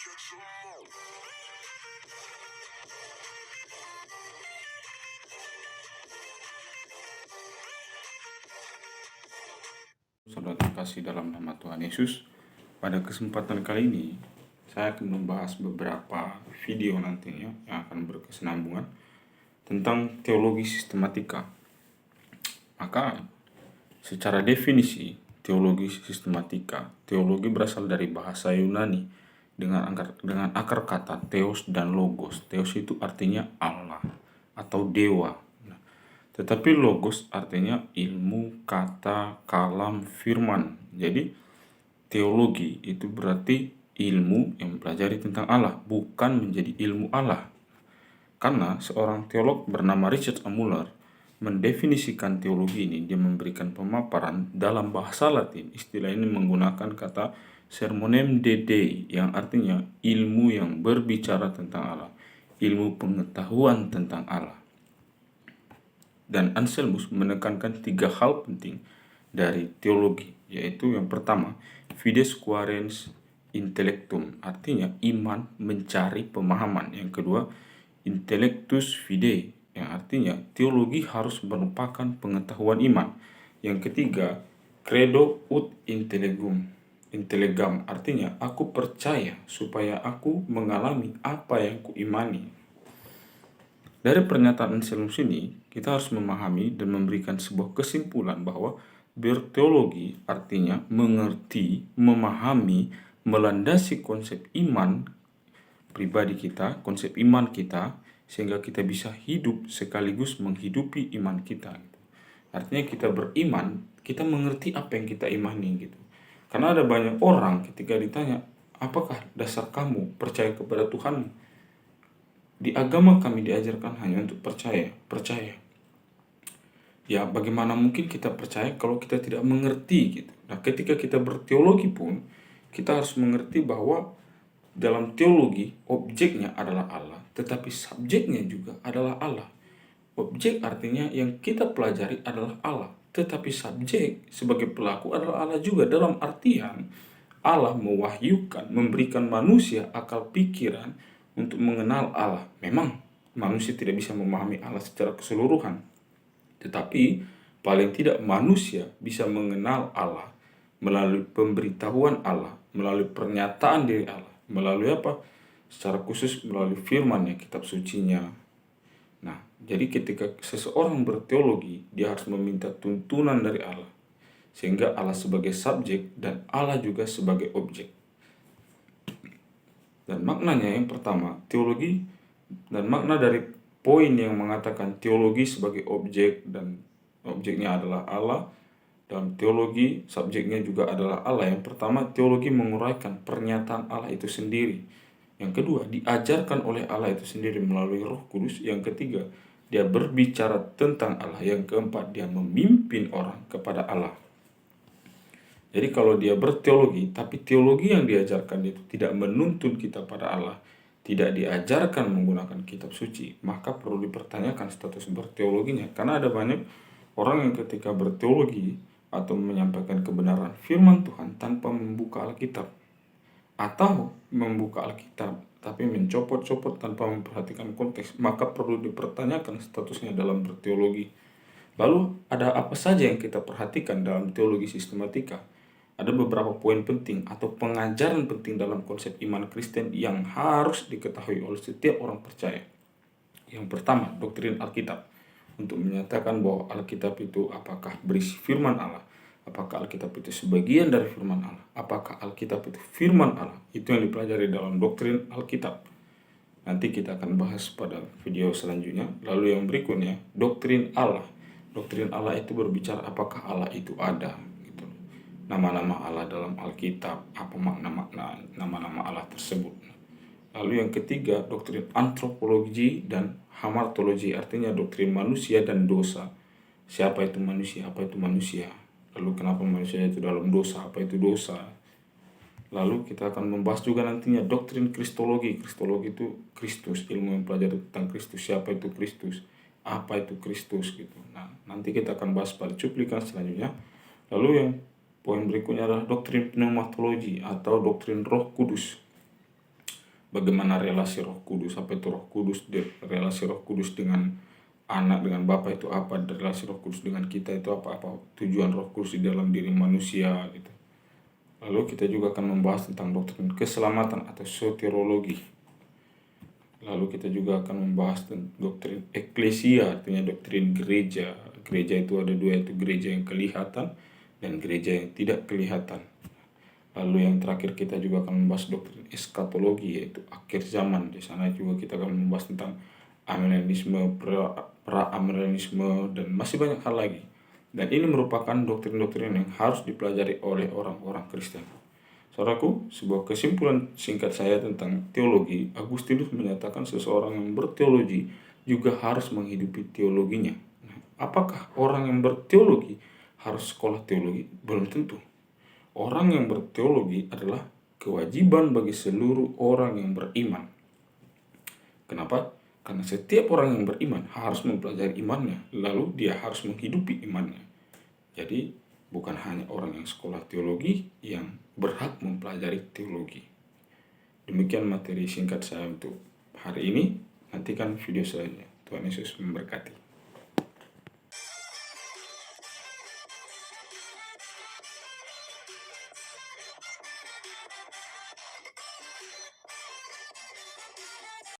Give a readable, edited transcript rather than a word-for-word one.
Saudara terkasih dalam nama Tuhan Yesus, pada kesempatan kali ini saya akan membahas beberapa video nantinya yang akan berkesinambungan tentang teologi sistematika. Maka secara definisi teologi sistematika, teologi berasal dari bahasa Yunani dengan akar kata theos dan logos. Theos itu artinya Allah atau dewa. Tetapi logos artinya ilmu, kata, kalam, firman. Jadi teologi itu berarti ilmu yang mempelajari tentang Allah, bukan menjadi ilmu Allah. Karena seorang teolog bernama Richard A. Muller mendefinisikan teologi ini, dia memberikan pemaparan dalam bahasa Latin. Istilah ini menggunakan kata sermonem de Dei yang artinya ilmu yang berbicara tentang Allah, ilmu pengetahuan tentang Allah. Dan Anselmus menekankan 3 hal penting dari teologi, yaitu yang pertama, fides quaerens intellectum, artinya iman mencari pemahaman. Yang kedua, intellectus fidei, yang artinya teologi harus merupakan pengetahuan iman. Yang ketiga, credo ut intellegam, artinya aku percaya supaya aku mengalami apa yang kuimani. Dari pernyataan Anselmus ini, kita harus memahami dan memberikan sebuah kesimpulan bahwa berteologi artinya mengerti, memahami, melandasi konsep iman pribadi kita, konsep iman kita, sehingga kita bisa hidup sekaligus menghidupi iman kita. Artinya kita beriman, kita mengerti apa yang kita imani gitu. Karena ada banyak orang ketika ditanya, apakah dasar kamu percaya kepada Tuhan? Di agama kami diajarkan hanya untuk percaya. Ya, bagaimana mungkin kita percaya kalau kita tidak mengerti gitu. Nah, ketika kita berteologi pun, kita harus mengerti bahwa dalam teologi, objeknya adalah Allah, tetapi subjeknya juga adalah Allah. Objek artinya yang kita pelajari adalah Allah, tetapi subjek sebagai pelaku adalah Allah juga, dalam artian Allah mewahyukan, memberikan manusia akal pikiran untuk mengenal Allah. Memang manusia tidak bisa memahami Allah secara keseluruhan, tetapi paling tidak manusia bisa mengenal Allah melalui pemberitahuan Allah, melalui pernyataan diri Allah, melalui apa? Secara khusus melalui firman-Nya, kitab suci-Nya. Nah, jadi ketika seseorang berteologi, dia harus meminta tuntunan dari Allah, sehingga Allah sebagai subjek dan Allah juga sebagai objek. Dan maknanya yang pertama, teologi dan makna dari poin yang mengatakan teologi sebagai objek dan objeknya adalah Allah, dalam teologi subjeknya juga adalah Allah. Yang pertama, teologi menguraikan pernyataan Allah itu sendiri. Yang kedua, diajarkan oleh Allah itu sendiri melalui Roh Kudus. Yang ketiga, dia berbicara tentang Allah. Yang keempat, dia memimpin orang kepada Allah. Jadi kalau dia berteologi, tapi teologi yang diajarkan itu tidak menuntun kita pada Allah, tidak diajarkan menggunakan kitab suci, maka perlu dipertanyakan status berteologinya. Karena ada banyak orang yang ketika berteologi atau menyampaikan kebenaran firman Tuhan tanpa membuka Alkitab, atau membuka Alkitab tapi mencopot-copot tanpa memperhatikan konteks, maka perlu dipertanyakan statusnya dalam berteologi. Lalu ada apa saja yang kita perhatikan dalam teologi sistematika? Ada beberapa poin penting atau pengajaran penting dalam konsep iman Kristen yang harus diketahui oleh setiap orang percaya. Yang pertama, doktrin Alkitab, untuk menyatakan bahwa Alkitab itu apakah berisi firman Allah, apakah Alkitab itu sebagian dari firman Allah, apakah Alkitab itu firman Allah. Itu yang dipelajari dalam doktrin Alkitab. Nanti kita akan bahas pada video selanjutnya. Lalu yang berikutnya, doktrin Allah. Doktrin Allah itu berbicara apakah Allah itu ada. Nama-nama Allah dalam Alkitab, apa makna-makna nama-nama Allah tersebut. Lalu yang ketiga, doktrin antropologi dan hamartologi, artinya doktrin manusia dan dosa. Siapa itu manusia, apa itu manusia? Lalu kenapa manusia itu dalam dosa, apa itu dosa? Lalu kita akan membahas juga nantinya doktrin kristologi. Kristologi itu Kristus, ilmu yang pelajari tentang Kristus. Siapa itu Kristus? Apa itu Kristus gitu. Nah, nanti kita akan bahas pada cuplikan selanjutnya. Lalu yang poin berikutnya adalah doktrin pneumatologi atau doktrin Roh Kudus. bagaimana relasi Roh Kudus, apa itu Roh Kudus, relasi Roh Kudus dengan anak, dengan Bapa itu apa, relasi Roh Kudus dengan kita itu apa tujuan Roh Kudus di dalam diri manusia gitu. Lalu kita juga akan membahas tentang doktrin keselamatan atau soteriologi. Lalu kita juga akan membahas tentang doktrin eklesia, artinya doktrin gereja. Gereja itu ada dua, yaitu gereja yang kelihatan dan gereja yang tidak kelihatan. Lalu yang terakhir kita juga akan membahas doktrin eskatologi, yaitu akhir zaman. Di sana juga kita akan membahas tentang amilenialisme, pra-amilenialisme, dan masih banyak hal lagi. Dan ini merupakan doktrin-doktrin yang harus dipelajari oleh orang-orang Kristen. Saudaraku, sebuah kesimpulan singkat saya tentang teologi, Agustinus menyatakan seseorang yang berteologi juga harus menghidupi teologinya. Nah, apakah orang yang berteologi harus sekolah teologi? Belum tentu. Orang yang berteologi adalah kewajiban bagi seluruh orang yang beriman. Kenapa? Karena setiap orang yang beriman harus mempelajari imannya, lalu dia harus menghidupi imannya. Jadi, bukan hanya orang yang sekolah teologi yang berhak mempelajari teologi. Demikian materi singkat saya untuk hari ini. Nantikan video selanjutnya. Tuhan Yesus memberkati.